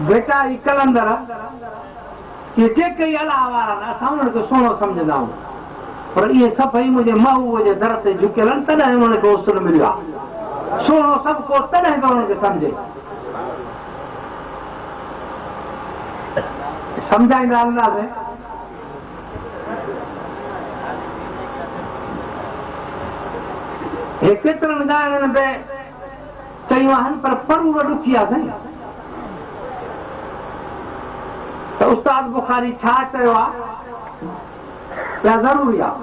बेटा ही कलंदर ये जेके अलाह वारा असां उन्हनि खे सुहिणो सम्झंदा आहियूं, पर इहे सभई मुंहिंजे महबूब जे दर ते झुकियल आहिनि, तॾहिं उन्हनि खे उसूल मिलियो आहे। सुहिणो सभु को तॾहिं बि उन्हनि खे सम्झे। सम्झाईंदा हलंदासीं। हे केतिरनि ॻाइणनि में चयूं आहिनि, पर पढ़ूं बि ॾुखी आहे साईं। त उस्ताद बुखारी छा चयो आहे या ज़रूरी आहे,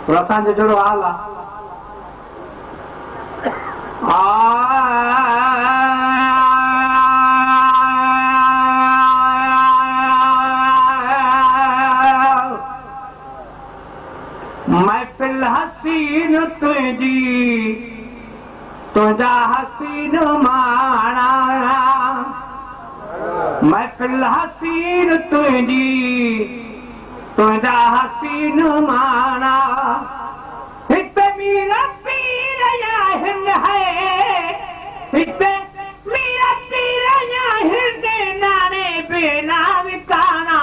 पर असांजो जहिड़ो हाल आहे। महफ़िल हसीन तुंहिंजी, तुंहिंजा हसीन माणा, महफ़िल हसीन तुंहिंजी, तुंहिंजा हसीन माणा, हिते मीरा पीर आहिनि है, हिते मीरा पीर आहिनि नाणे बेना विकाना,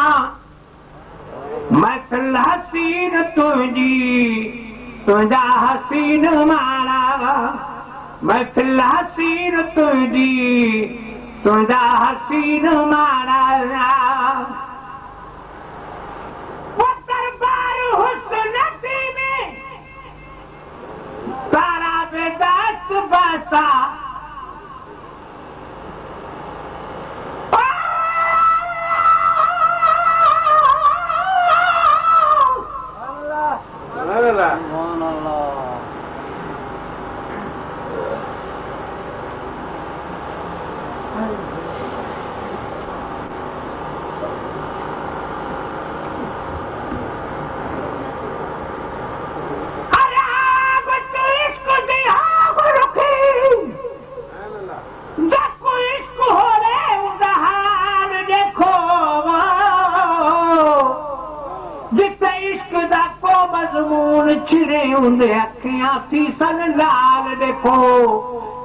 महफ़िल हसीन तुंहिंजी, तुंहिंजा हसीन माणा, महफ़िल हसीन तुंहिंजी, तुंहिंजा हसीन माणा, वो दरबार हुस्न में सारा बेदस्त बसा, अखियां सीसन लाल देखो,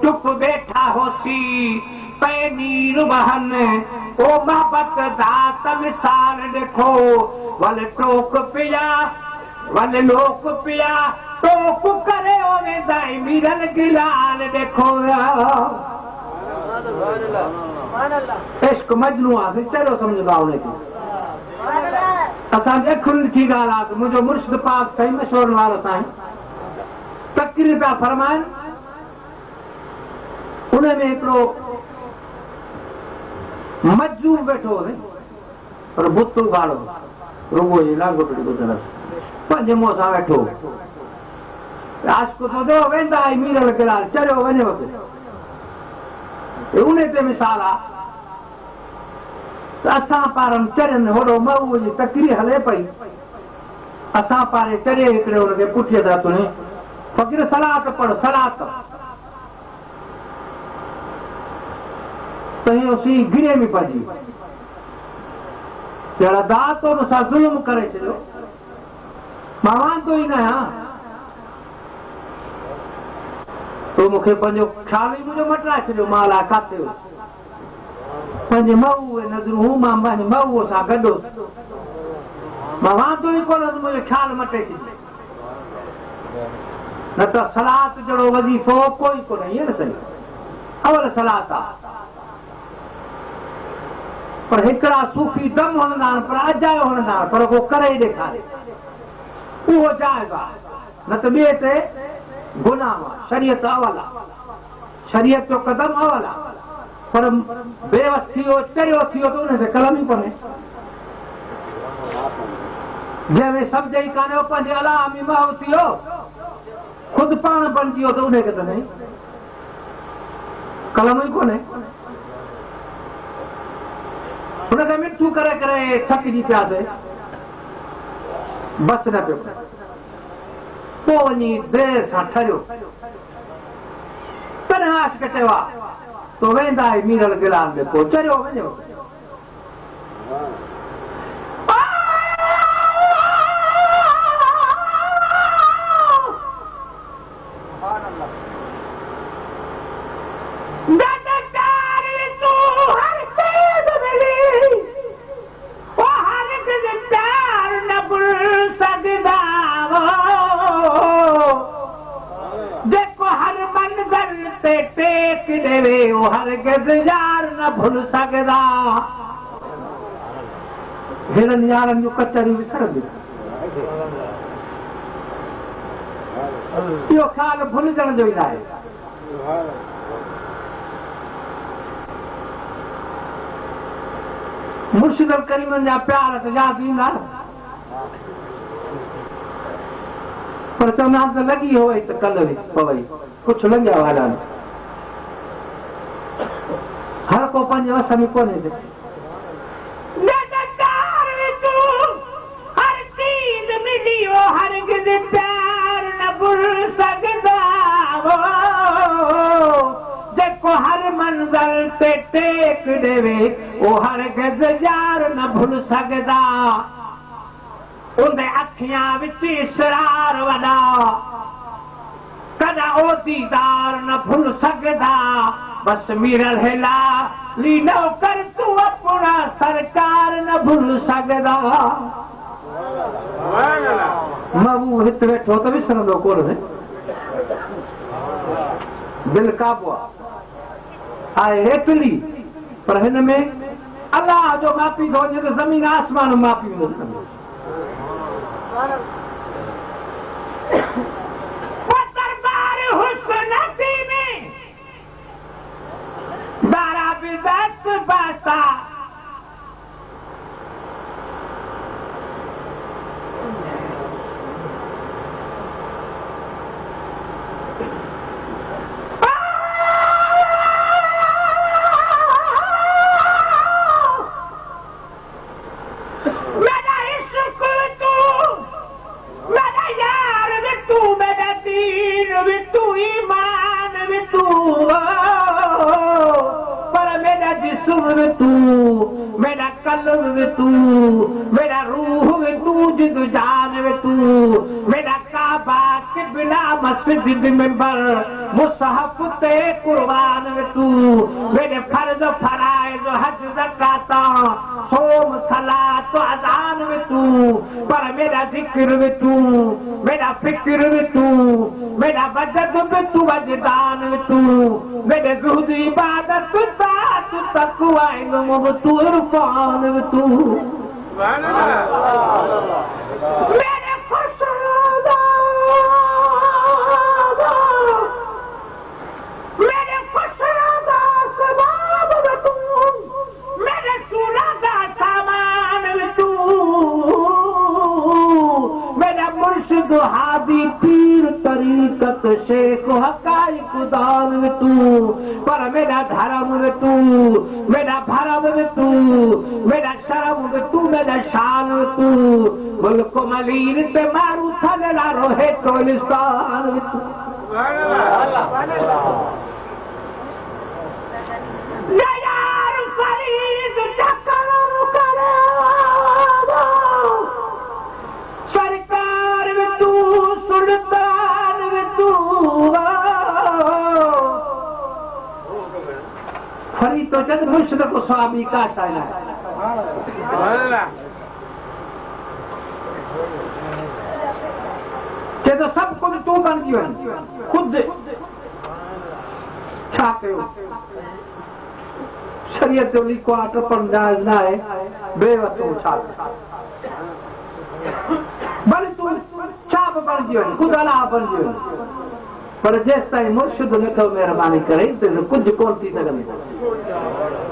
चुप बैठा होसी पे नीर बहन, ओ मोहब्बत दात मिसाल देखो, वल टोक पिया वल लोक पिया, टोक करे ओने दाई मीरल गिलाल देखो। इश्क मजनू आहे, चलो सम्झंदा उनखे। असांजे अखियुनि जी ॻाल्हि आहे, मुंहिंजो मुर्शिद पाक साईं मशहूर वारो साईं तक़रीर पिया फरमाइनि, उन में हिकिड़ो मजनू वेठो हो, पर बुत उगाड़ो रुगो जी लांगोटी ॿुधणसि, पंहिंजे मुंहं सां वेठो आशिक़ थो वेंदा आई मीरल गिलाल चरियो वञेव, उन ते मिसाल आहे। असां पारनि चरियनि होॾो महबूब जी तक़रीर हले पई, असां पारे चरे हिकिड़े हुनखे पुठीअ तरफ़ तुणे फ़क़ीर सलात पढ़ सलात, त सी गिरे में पइजी जहिड़ा दात हुन सां ज़ुल्म करे छॾियो, मां वांदो ई न आहियां, तूं मूंखे पंहिंजो ख़्याल ई मुंहिंजो मटाए छॾियो, मां अलाए किथे हो पंहिंजे महबूब नज़रूं हूं, मां पंहिंजे महबूब सां गॾु मां वांदो ई कोन, मुंहिंजो ख़्याल मटे छॾियो, न त सलात जहिड़ो वज़ीफ़ो कोई कोन, ईअं न सही अवल सलात आहे। पर हिकिड़ा सूफ़ी दम हणंदा आहिनि, पर अजायो हणंदा आहिनि, पर उहो करे ई ॾेखारे, उहो जाइज़ आहे, न त ॿिए ते गुनाह आहे। शरीयत अवल आहे, शरीयत जो क़दम अवल आहे, पर बेवस थी वियो चरियो थी वियो त उनखे कलम ई कोन्हे। जंहिंमें सम्झ ई कान्हे पंहिंजे अलाह में महव थी वियो, ख़ुदि पाण बणिजी वियो त उनखे त नहीं कलम ई कोन्हे। हुनखे मिठू करे करे थकिजी पियासीं, बस न पियो, पोइ वञी देरि सां ठरियो, तॾहिं आशिक़ चयो आहे तो वेंदा आई मीरल गिलाल में, पोइ चरियो वञो। दादा हरगिज़ यार न भुल सघंदा। हिननि यारनि जूं कचरियूं विसरंदी इहो ख़्याल भुलजण जो ई आहे। मुर्शिद करीमनि जा प्यार त यादि ईंदा पर चवंदा त लॻी हुई त कल्ह पवई कुझु लॻिया वारा हर को पंहिंजे वस में कोन्हे। हरगिज़ प्यार न भुल सघंदा जेको हर मंज़िल ते टेक ॾेवे ओ हरगिज़ यार न भुल सघंदा। उन अखियां विच इसरार वॾा कॾहिं ओ दीदार न भुल सघंदा। बस मीरल हेला लीनो कर तूं अपना सरकार न भुल सघंदा। महबूब हिते वेठो त विसरंदो कोन्हे दिलि काबू आहे हेतली पर हिन में अलाह जो मापी थो वञे त ज़मीन आसमान मापी वेंदो। बारा बिदत बासा मेरा कल्ब तू मेरा रूह तू जिंद जान तू मेरा काबा किबला मस्जिद मिंबर मुसहफ ते कुर्बान तू मेरे फर्ज फराइज हज ज़कात सोम सलात अज़ान तू पर मेरा जिक्र तू मेरा फिक्र तू मेरा वजद तू वजदान तू मेरे ज़ुहद इबादत तकवा तू इरफान तू मेरे खुशदा मेरे खुशदा सबाब तू मेरे सुरादा सामान तू मेरा मुर्शिद हादी पीर तरीकत शेख हकाइक दान तू पर मेरा धर्म तू मेरा भरम तू मेरा शर्म तू मेरा शान तू मुल्क मलीर ते मारू थलला रोहे कोलिस्तान तू यार फरीद चक्कर करे सरकार तू सुल्तान तू फरी तो जद मुर्शिद को स्वामी का शायद के तो सब कुछ तू बन गयो खुद छा कयो शरीयत जो लिखो आटो पर जायज ना है बेवतो छा भले तू छा बन गयो खुद अल्लाह बन गयो पर जेस ताईं मुर्शिद नथो महिरबानी करे त कुझु कोन थी सघंदी।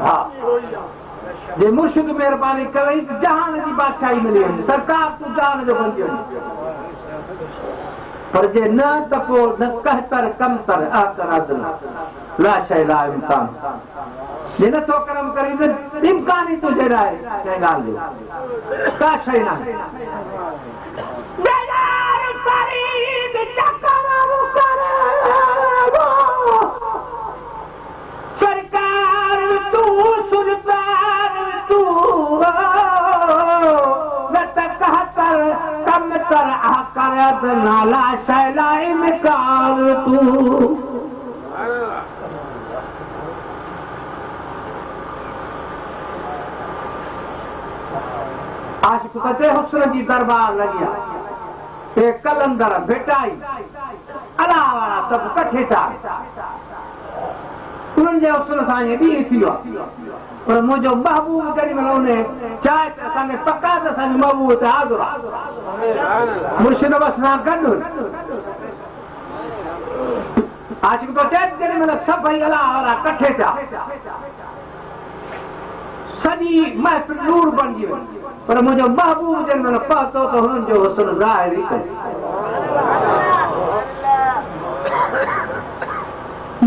हा जे मुर्शिद महिरबानी करे त जहान जी बादशाही मिली वञे सरकार तूं जहान जो बणिजी वञे पर जे न त पोइ न कहतर कमतर आकर अदना ला शइ ला इम्कान जे नथो कर्म करे त इम्कान ई तुंहिंजे लाइ कंहिं ॻाल्हि जो का शइ न आहे। सरकार तू सुल्तान तू न त कहतर कम कर आकर अदना ला शइ ला इम्कान तू आशिक़ कते हुस्न जी दरबार लॻिया हे कलंदर भेटाई अला वारा सभु कठे था उन्हनि जे हुस्न सां ईअं ॾींहुं थी वियो आहे। पर मुंहिंजो महबूब जेॾी महिल उन चाहे त असांखे पका त असांजो महबूब त हाज़िर आहे मुर्शिद बस सां गॾु। आशिक़ तो चए जेॾी महिल सभई अलाह वारा कठे थिया सॼी महफ़िल नूर बणिजी वई। पर मुंहिंजो महबूब जेॾी महिल पहुतो त हुननि जो हुस्न ज़ाहिर ई कयो।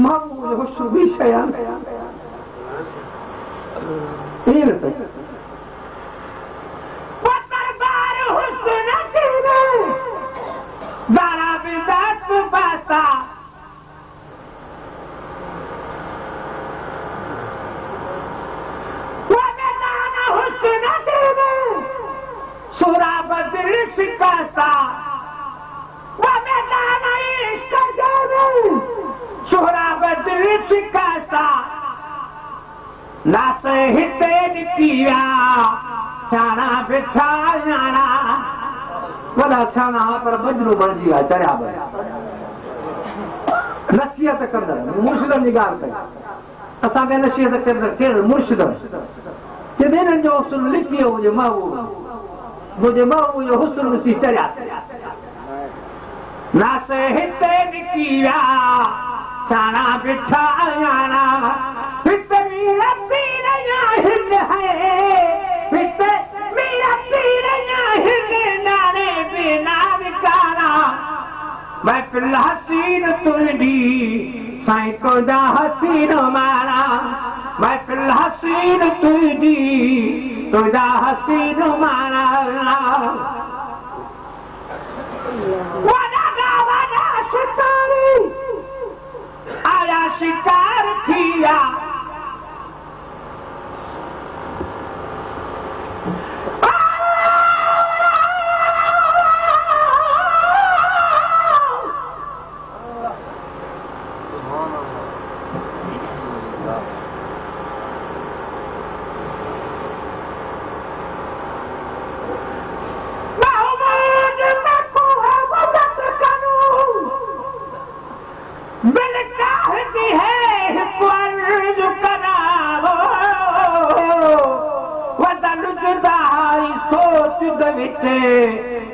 महबूब जो हुस्न ॿी शइ आहे ईअं न नास हिते निकी विया छाणा बिठा न्याणा वॾा छाणा पर बजरू बणिजी विया चरिया बि नसीहत कंदड़ मुर्शिदनि जी ॻाल्हि कई असांखे नसीहत कंदड़ केरु मुर्शिद जॾहिं हिननि जो हुस्न लिखी वियो मुंहिंजे महबूब जो हुस्न ॾिसी चरिया नास हिते निकी विया छाणा बिठा न्याणा महफ़िल हसीन तुंहिंजी साईं तुंहिंजा हसीन मारा महफ़िल हसीन तुंहिंजी तुंहिंजा हसीन मारा वॾा शिकारी आया शिकार थी विया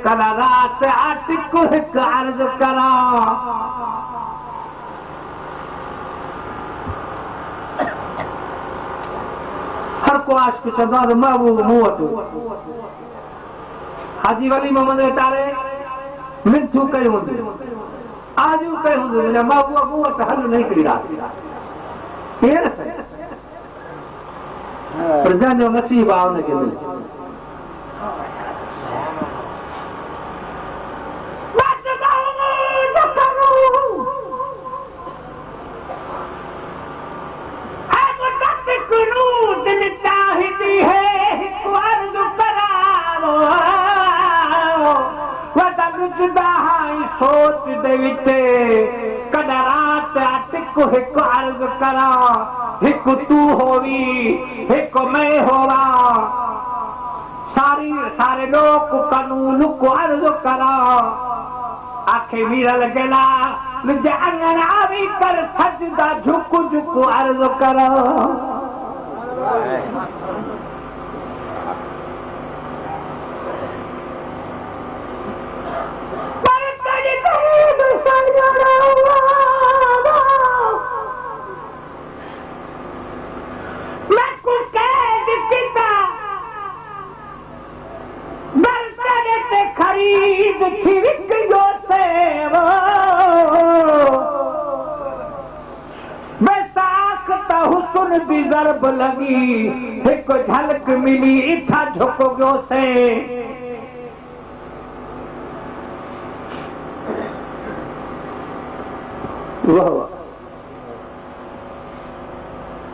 कला रात आशिक़ हिकु अर्ज़ करा हर को आशिक़ चवंदो आहे त महबूब मूं वटि हाजी वली मोहम्मद वेचारे मिंथूं कयूं हूंदियूं आजू कयूं हूंदियूं मुंहिंजा महबूब मूं वटि हल न हिकिड़ी राति ईअं न पर जंहिंजो नसीब आहे हुनखे मिले सोच दे विच कॾहिं रात आशिक़ हिकु अर्ज़ करा हिकु तूं होवी हिकु मैं होवा सारे लोक कानून को अर्ज़ करा आखे वीरल गेला मुंहिंजे अंगण आवी कर सजदा झुक झुक अर्ज़ करा खरीद थी विकियो बैसाख त हुस्न जी ज़रब लॻी हिकु झलक मिली इथा झुक गयो से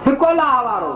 हिकु अलाह वारो